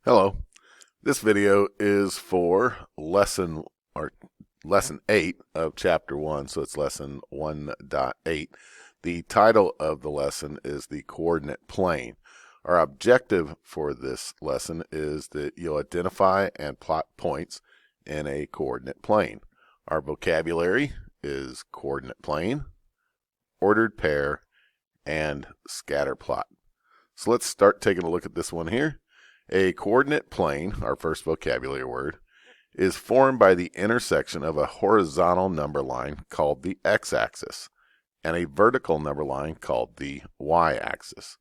Hello. This video is for lesson 8 of chapter 1, so it's lesson 1.8. The title of the lesson is the coordinate plane. Our objective for this lesson is that you'll identify and plot points in a coordinate plane. Our vocabulary is coordinate plane, ordered pair, and scatter plot. So let's start taking a look at this one here. A coordinate plane, our first vocabulary word, is formed by the intersection of a horizontal number line called the x-axis and a vertical number line called the y-axis.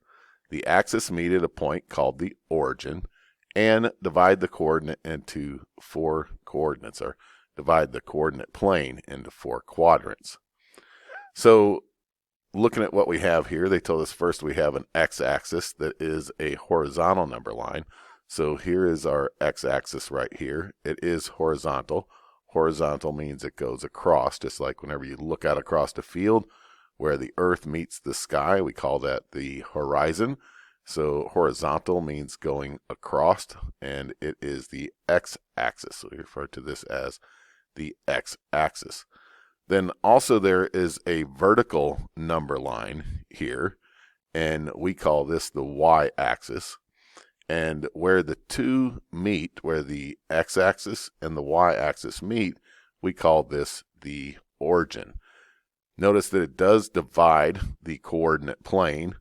The axis meet at a point called the origin and divide the coordinate into four coordinates, or divide the coordinate plane into four quadrants. So looking at what we have here, they told us first we have an x-axis that is a horizontal number line. So here is our x-axis right here. It is horizontal. Horizontal means it goes across, just like whenever you look out across the field where the earth meets the sky, we call that the horizon. So horizontal means going across, and it is the x-axis. So we refer to this as the x-axis. Then also there is a vertical number line here, and we call this the y-axis. And where the two meet, where the x-axis and the y-axis meet, we call this the origin. Notice that it does divide the coordinate plane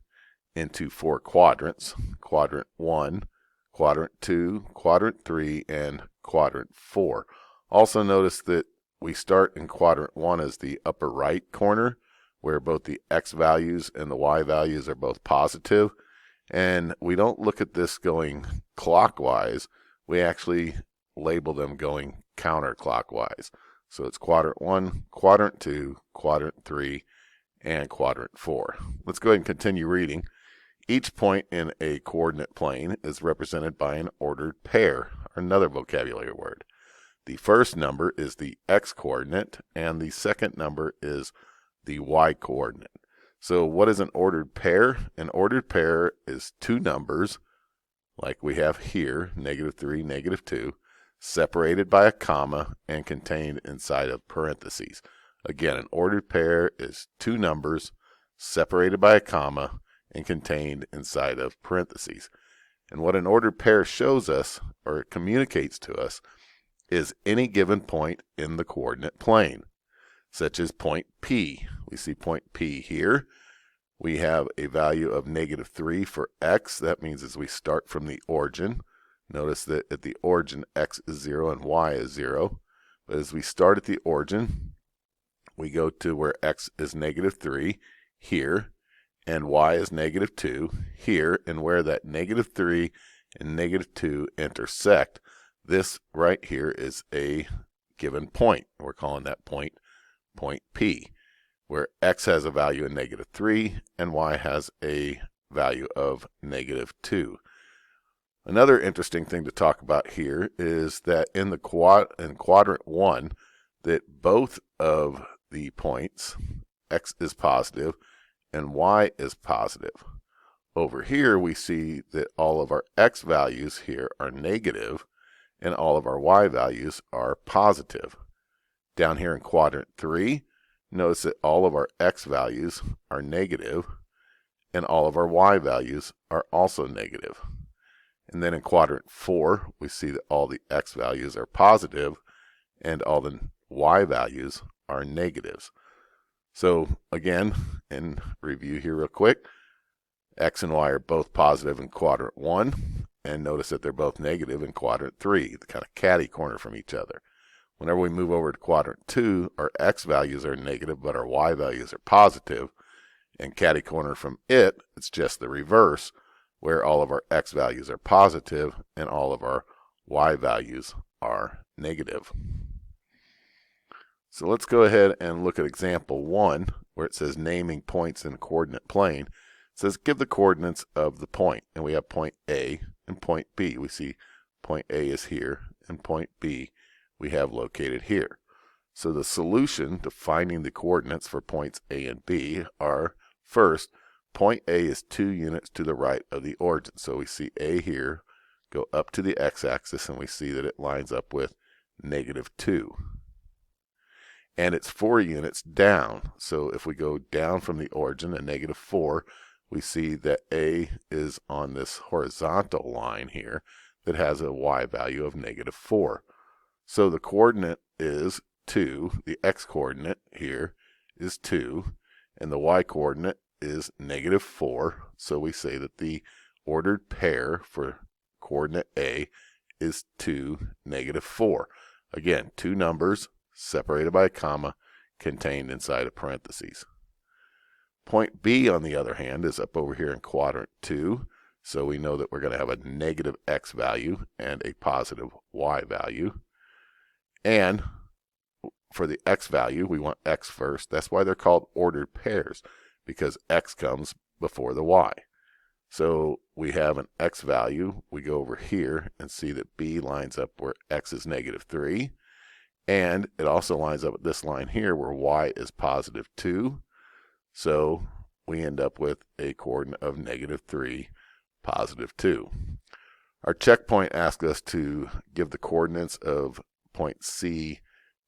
into four quadrants: quadrant 1, quadrant 2, quadrant 3, and quadrant 4. Also notice that we start in quadrant 1 as the upper right corner, where both the x values and the y values are both positive. And we don't look at this going clockwise. We actually label them going counterclockwise. So it's quadrant 1, quadrant 2, quadrant 3, and quadrant 4. Let's go ahead and continue reading. Each point in a coordinate plane is represented by an ordered pair, another vocabulary word. The first number is the x-coordinate, and the second number is the y-coordinate. So what is an ordered pair? An ordered pair is two numbers, like we have here, -3, -2, separated by a comma and contained inside of parentheses. Again, an ordered pair is two numbers separated by a comma and contained inside of parentheses. And what an ordered pair shows us, or communicates to us, is any given point in the coordinate plane, such as point P. We see point P here. We have a value of -3 for x. That means as we start from the origin, notice that at the origin x is 0 and y is 0. But as we start at the origin, we go to where x is -3 here, and y is -2 here, and where that -3 and -2 intersect, this right here is a given point. We're calling that point P, where x has a value of -3 and y has a value of -2. Another interesting thing to talk about here is that in quadrant 1, that both of the points, x is positive and y is positive. Over here we see that all of our x values here are negative and all of our y values are positive. Down here in quadrant 3, notice that all of our x values are negative and all of our y values are also negative. And then in quadrant 4, we see that all the x values are positive and all the y values are negatives. So again, in review here real quick, x and y are both positive in quadrant 1, and notice that they're both negative in quadrant 3, the kind of catty corner from each other. Whenever we move over to quadrant 2, our x values are negative, but our y values are positive. And catty corner from it, it's just the reverse, where all of our x values are positive and all of our y values are negative. So let's go ahead and look at example 1, where it says naming points in a coordinate plane. It says give the coordinates of the point, and we have point A and point B. We see point A is here, and point B we have located here. So the solution to finding the coordinates for points A and B are, first, point A is 2 units to the right of the origin. So we see A here, go up to the x-axis, and we see that it lines up with -2. And it's 4 units down. So if we go down from the origin at -4, we see that A is on this horizontal line here that has a y value of -4. So the coordinate is 2, the x-coordinate here is 2, and the y-coordinate is -4. So we say that the ordered pair for coordinate A is 2, -4. Again, two numbers separated by a comma, contained inside of parentheses. Point B, on the other hand, is up over here in quadrant 2, so we know that we're going to have a negative x value and a positive y value. And for the x value, we want x first. That's why they're called ordered pairs, because x comes before the y. So we have an x value. We go over here and see that B lines up where x is -3. And it also lines up with this line here where y is +2. So we end up with a coordinate of -3, +2. Our checkpoint asks us to give the coordinates of point C,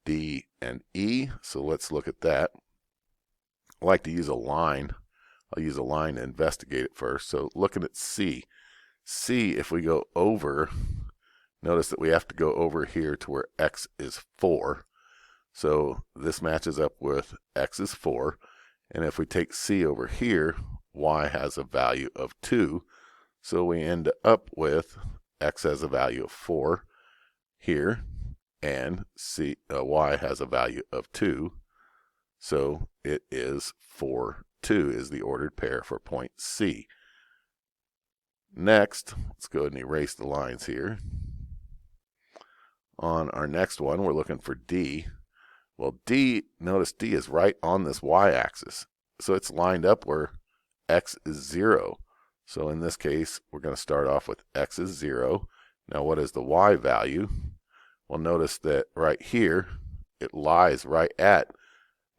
D, and E. So let's look at that. I like to use a line. I'll use a line to investigate it first. So looking at C. C, if we go over, notice that we have to go over here to where x is 4. So this matches up with x is 4. And if we take C over here, y has a value of 2. So we end up with x has a value of 4 here, and y has a value of 2. So it is 4, 2 is the ordered pair for point C. Next, let's go ahead and erase the lines here. On our next one, we're looking for D. Well, D, notice D is right on this y-axis. So it's lined up where x is 0. So in this case, we're going to start off with x is 0. Now what is the y value? Well, notice that right here, it lies right at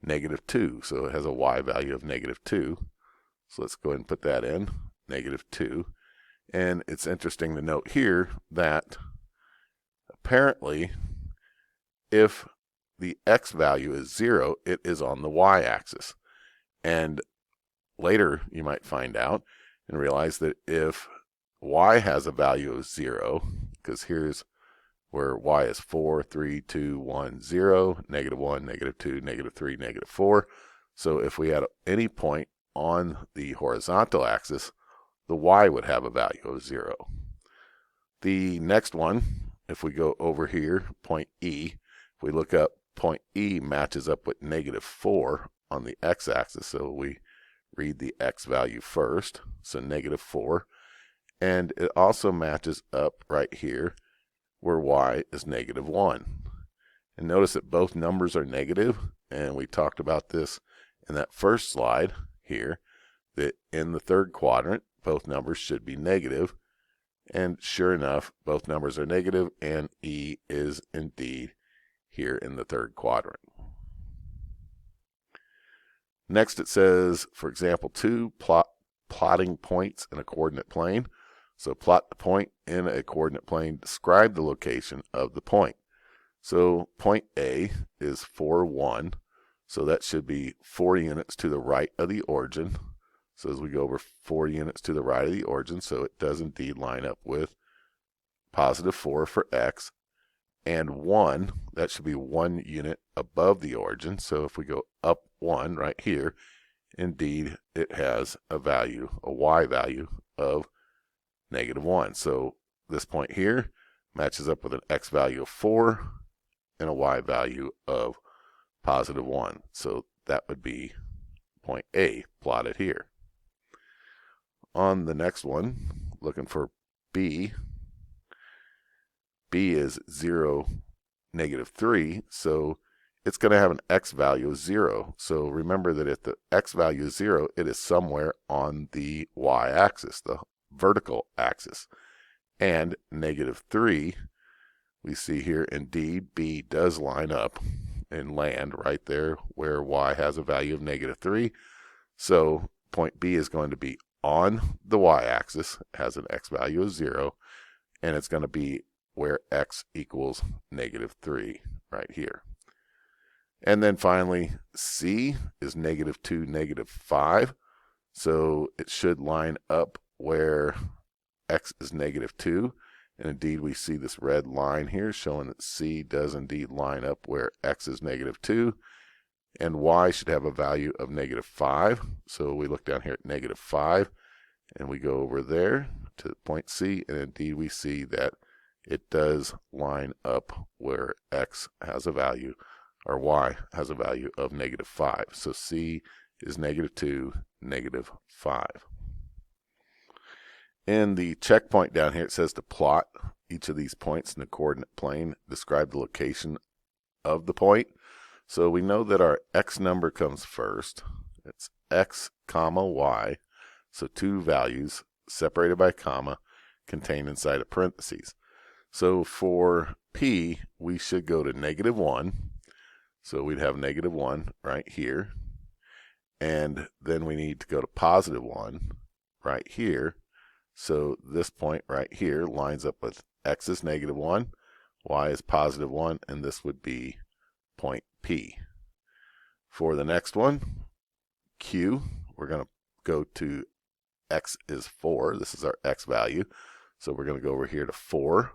-2. So it has a y value of -2. So let's go ahead and put that in, -2. And it's interesting to note here that apparently, if the x value is 0, it is on the y-axis. And later, you might find out and realize that if y has a value of 0, because here's where y is 4, 3, 2, 1, 0, -1, -2, -3, -4. So if we had any point on the horizontal axis, the y would have a value of 0. The next one, if we go over here, point E, if we look up, point E matches up with -4 on the x-axis. So we read the x value first, so -4. And it also matches up right here where y is -1. And notice that both numbers are negative, and we talked about this in that first slide here, that in the third quadrant, both numbers should be negative. And sure enough, both numbers are negative, and E is indeed here in the third quadrant. Next it says, for example 2, plotting points in a coordinate plane. So plot the point in a coordinate plane, describe the location of the point. So point A is 4, 1. So that should be 4 units to the right of the origin. So as we go over 4 units to the right of the origin, so it does indeed line up with +4 for x. And 1, that should be 1 unit above the origin. So if we go up 1 right here, indeed it has a value, a y value of -1. So this point here matches up with an x value of 4 and a y value of +1. So that would be point A plotted here. On the next one, looking for B. B is 0, -3, so it's going to have an x value of 0. So remember that if the x value is 0, it is somewhere on the y-axis, the vertical axis. And -3, we see here indeed B does line up and land right there where y has a value of -3. So point B is going to be on the y-axis, has an x value of 0, and it's going to be where x equals -3 right here. And then finally, c is -2, -5. So it should line up where x is -2. And indeed, we see this red line here showing that c does indeed line up where x is -2. And y should have a value of -5. So we look down here at -5, and we go over there to point C, and indeed we see that it does line up where x has a value, or y has a value of -5. So C is -2, -5. In the checkpoint down here, it says to plot each of these points in the coordinate plane, describe the location of the point. So we know that our x number comes first. It's x comma y. So two values separated by comma contained inside of parentheses. So for p, we should go to -1. So we'd have -1 right here. And then we need to go to +1 right here. So this point right here lines up with x is -1, y is +1, and this would be point P. For the next one, Q, we're going to go to x is 4. This is our x value. So we're going to go over here to 4,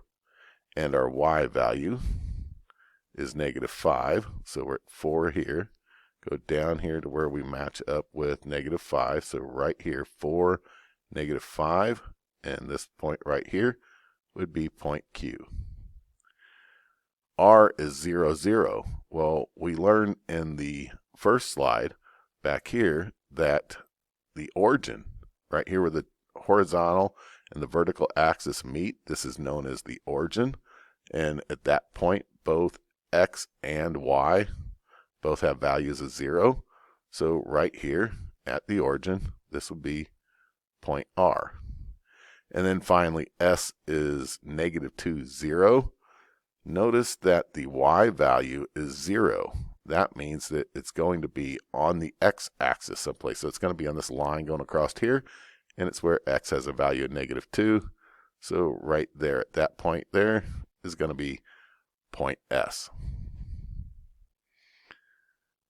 and our y value is -5. So we're at 4 here. Go down here to where we match up with -5. So right here, 4, -5, and this point right here would be point Q. R is 0, 0. Well, we learned in the first slide back here that the origin, right here where the horizontal and the vertical axis meet, this is known as the origin. And at that point, both x and y both have values of 0. So right here at the origin, this would be point R. And then finally, S is -2, 0. Notice that the y value is 0. That means that it's going to be on the x-axis someplace. So it's going to be on this line going across here, and it's where x has a value of -2. So right there at that point there is going to be point S.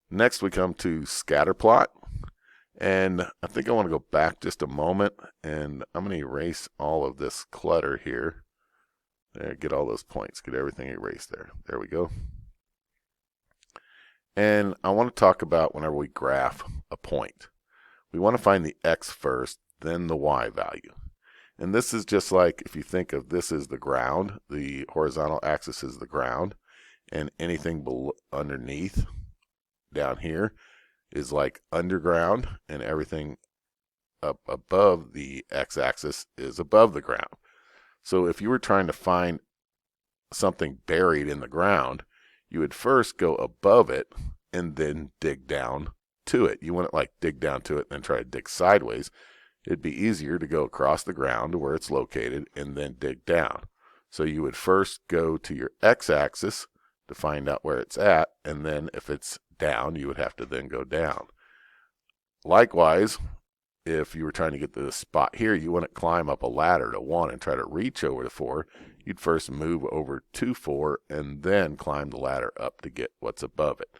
Next we come to scatter plot. And I think I want to go back just a moment, and I'm going to erase all of this clutter here. There, get all those points, get everything erased there. There we go. And I want to talk about whenever we graph a point. We want to find the x first, then the y value. And this is just like if you think of this as the ground, the horizontal axis is the ground, and anything below, underneath down here is like underground, and everything up above the x-axis is above the ground. So if you were trying to find something buried in the ground, you would first go above it and then dig down to it. You wouldn't like dig down to it and then try to dig sideways. It'd be easier to go across the ground to where it's located and then dig down. So you would first go to your x-axis to find out where it's at, and then if it's down, you would have to then go down. Likewise, if you were trying to get to this spot here, you wouldn't climb up a ladder to 1 and try to reach over to 4. You'd first move over to 4 and then climb the ladder up to get what's above it.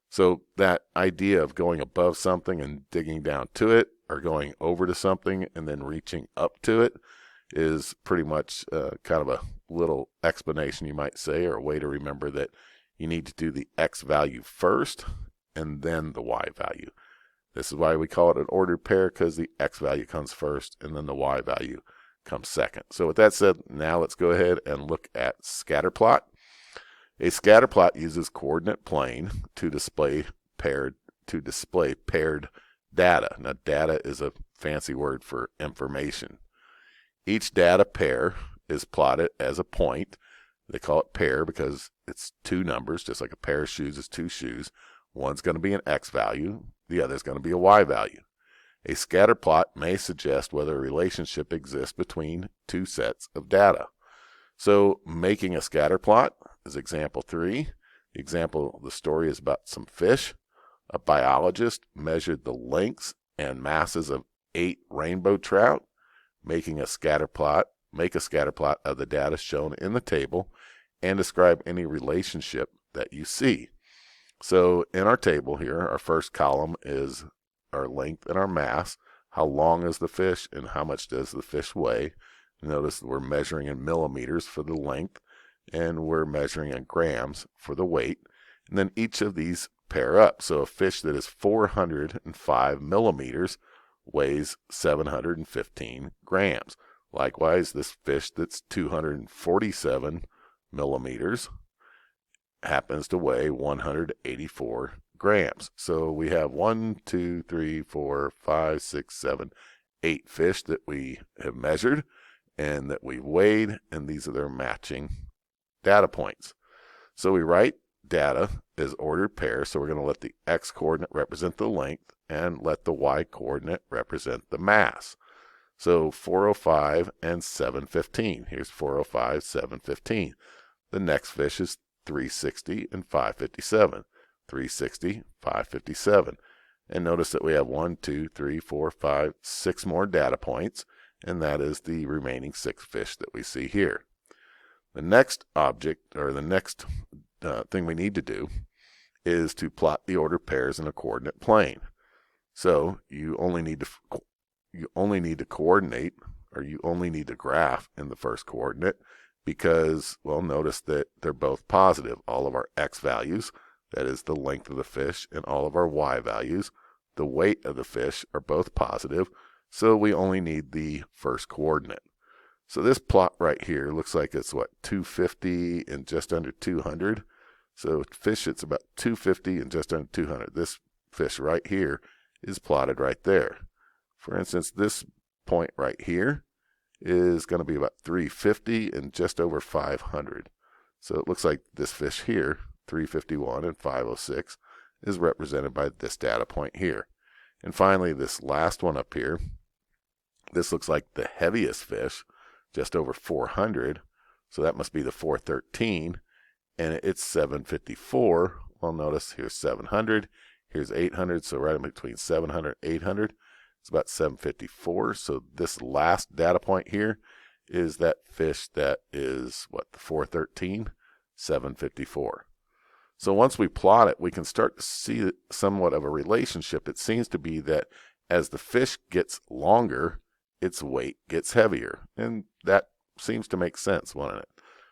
So that idea of going above something and digging down to it, or going over to something and then reaching up to it, is pretty much kind of a little explanation, you might say, or a way to remember that you need to do the x value first and then the y value. This is why we call it an ordered pair, because the x value comes first and then the y value comes second. So with that said, now let's go ahead and look at scatter plot. A scatter plot uses coordinate plane to display paired data. Now, data is a fancy word for information. Each data pair is plotted as a point. They call it pair because it's two numbers, just like a pair of shoes is two shoes. One's going to be an x value, the other is going to be a y value. A scatter plot may suggest whether a relationship exists between two sets of data. So making a scatter plot is example 3. The story is about some fish. A biologist measured the lengths and masses of 8 rainbow trout. Making a scatter plot make a scatter plot of the data shown in the table and describe any relationship that you see. So in our table here, our first column is our length and our mass. How long is the fish and how much does the fish weigh? Notice we're measuring in millimeters for the length and we're measuring in grams for the weight. And then each of these pair up. So a fish that is 405 millimeters weighs 715 grams. Likewise, this fish that's 247 millimeters happens to weigh 184 grams. So we have 1, 2, 3, 4, 5, 6, 7, 8 fish that we have measured and that we weighed, and these are their matching data points. So we write data as ordered pairs, so we're going to let the x-coordinate represent the length and let the y-coordinate represent the mass. So 405 and 715. Here's 405, 715. The next fish is 360 and 557. 360, 557. And notice that we have 1, 2, 3, 4, 5, 6 more data points, and that is the remaining 6 fish that we see here. The next object, or the next thing we need to do is to plot the ordered pairs in a coordinate plane. So you only need to coordinate, or you only need to graph in the first coordinate because, well, notice that they're both positive. All of our x values, that is the length of the fish, and all of our y values, the weight of the fish, are both positive. So we only need the first coordinate. So this plot right here looks like it's 250 and just under 200. So fish, it's about 250 and just under 200. This fish right here is plotted right there. For instance, this point right here is going to be about 350 and just over 500. So it looks like this fish here, 351 and 506, is represented by this data point here. And finally, this last one up here, this looks like the heaviest fish, just over 400. So that must be the 413, and it's 754. Well, notice here's 700, here's 800, so right in between 700 and 800. It's about 754. So this last data point here is that fish that is, the 413, 754. So once we plot it, we can start to see somewhat of a relationship. It seems to be that as the fish gets longer, its weight gets heavier. And that seems to make sense, won't it?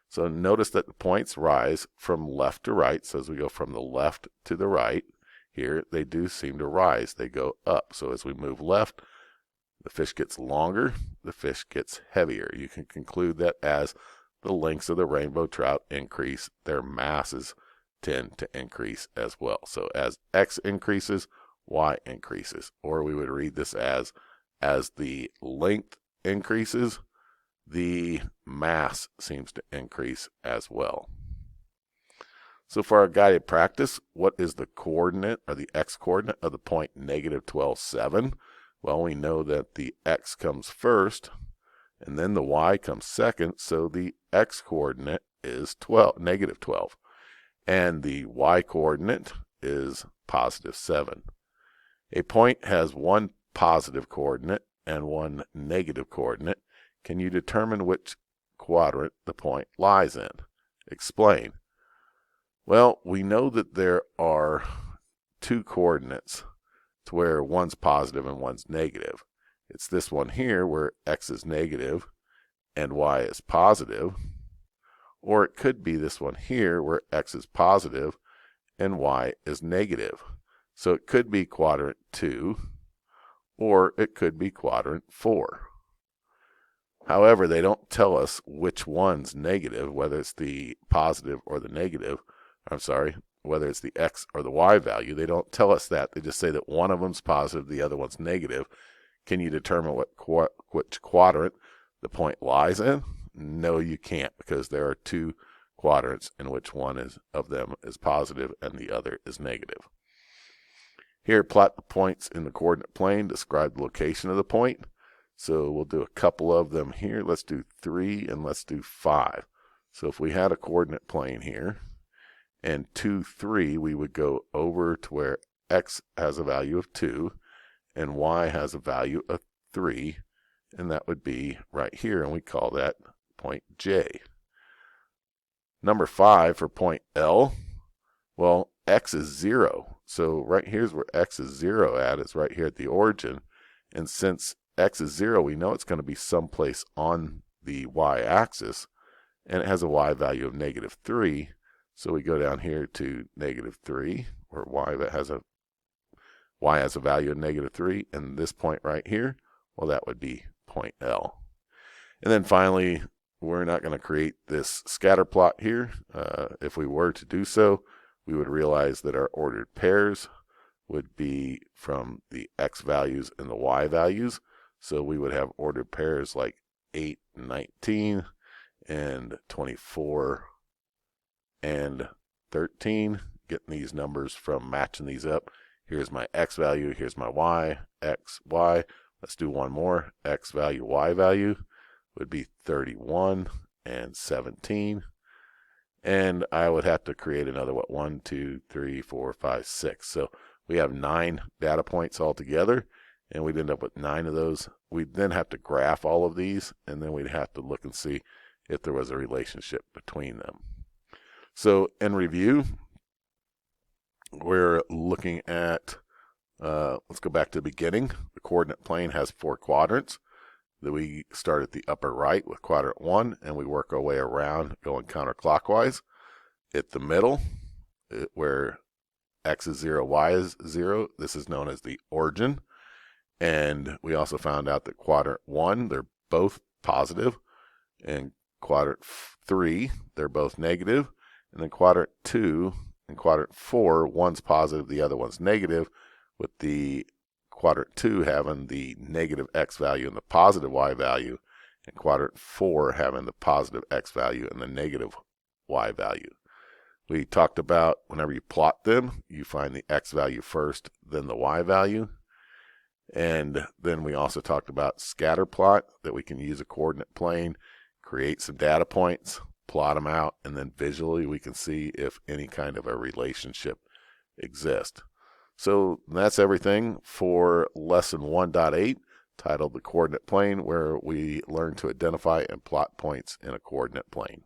So notice that the points rise from left to right. So as we go from the left to the right, here they do seem to rise. They go up. So as we move left, the fish gets longer, the fish gets heavier. You can conclude that as the lengths of the rainbow trout increase, their masses tend to increase as well. So as x increases, y increases. Or we would read this as the length increases, the mass seems to increase as well. So for our guided practice, what is the coordinate, or the x-coordinate of the point negative 12, 7? Well, we know that the x comes first, and then the y comes second, so the x-coordinate is negative 12. And the y-coordinate is positive 7. A point has one positive coordinate and one negative coordinate. Can you determine which quadrant the point lies in? Explain. Well, we know that there are 2 coordinates to where one's positive and one's negative. It's this one here where x is negative and y is positive, or it could be this one here where x is positive and y is negative. So it could be quadrant 2, or it could be quadrant 4. However, they don't tell us which one's negative, whether it's the positive or the negative. Whether it's the x or the y value. They don't tell us that. They just say that one of them's positive, the other one's negative. Can you determine which quadrant the point lies in? No, you can't, because there are 2 quadrants in which one of them is positive and the other is negative. Here, plot the points in the coordinate plane. Describe the location of the point. So we'll do a couple of them here. Let's do 3 and let's do 5. So if we had a coordinate plane here, and 2, 3, we would go over to where x has a value of 2 and y has a value of 3, and that would be right here, and we call that point J. Number 5 for point L, well, x is 0. So right here's where x is 0 at. It's right here at the origin. And since x is 0, we know it's going to be someplace on the y-axis, and it has a y value of -3. So we go down here to -3, where y has a value of -3, and this point right here, well, that would be point L. And then finally, we're not going to create this scatter plot here. If we were to do so, we would realize that our ordered pairs would be from the x values and the y values. So we would have ordered pairs like 8, 19, and 24, and 13. Getting these numbers from matching these up. Here's my x value, here's my y, x, y. Let's do one more. X value, y value would be 31 and 17. And I would have to create another, 1, 2, 3, 4, 5, 6. So we have 9 data points altogether, and we'd end up with 9 of those. We'd then have to graph all of these, and then we'd have to look and see if there was a relationship between them. So in review, we're looking at, let's go back to the beginning. The coordinate plane has 4 quadrants. That we start at the upper right with quadrant 1, and we work our way around going counterclockwise. At the middle, where x is 0, y is 0, this is known as the origin. And we also found out that quadrant 1, they're both positive, and quadrant 3, they're both negative, and then quadrant 2 and quadrant 4, one's positive, the other one's negative, with the quadrant 2 having the negative x value and the positive y value, and quadrant 4 having the positive x value and the negative y value. We talked about whenever you plot them, you find the x value first, then the y value. And then we also talked about scatter plot, that we can use a coordinate plane, create some data points, plot them out, and then visually we can see if any kind of a relationship exists. So that's everything for lesson 1.8, titled The Coordinate Plane, where we learn to identify and plot points in a coordinate plane.